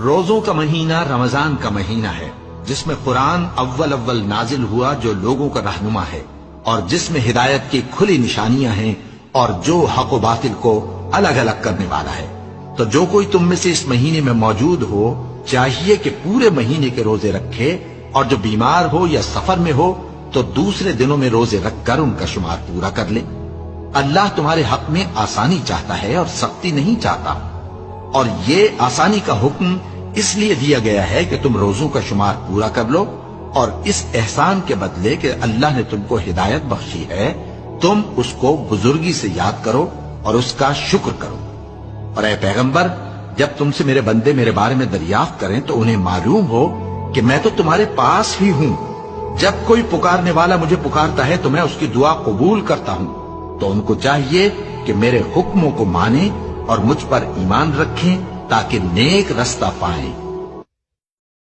روزوں کا مہینہ رمضان کا مہینہ ہے، جس میں قرآن اول نازل ہوا، جو لوگوں کا رہنما ہے اور جس میں ہدایت کی کھلی نشانیاں ہیں اور جو حق و باطل کو الگ الگ کرنے والا ہے۔ تو جو کوئی تم میں سے اس مہینے میں موجود ہو چاہیے کہ پورے مہینے کے روزے رکھے، اور جو بیمار ہو یا سفر میں ہو تو دوسرے دنوں میں روزے رکھ کر ان کا شمار پورا کر لے۔ اللہ تمہارے حق میں آسانی چاہتا ہے اور سختی نہیں چاہتا، اور یہ آسانی کا حکم اس لیے دیا گیا ہے کہ تم روزوں کا شمار پورا کر لو، اور اس احسان کے بدلے کہ اللہ نے تم کو ہدایت بخشی ہے تم اس کو بزرگی سے یاد کرو اور اس کا شکر کرو۔ اور اے پیغمبر، جب تم سے میرے بندے میرے بارے میں دریافت کریں تو انہیں معلوم ہو کہ میں تو تمہارے پاس ہی ہوں۔ جب کوئی پکارنے والا مجھے پکارتا ہے تو میں اس کی دعا قبول کرتا ہوں۔ تو ان کو چاہیے کہ میرے حکموں کو مانیں اور مجھ پر ایمان رکھیں تاکہ نیک رستہ پائیں۔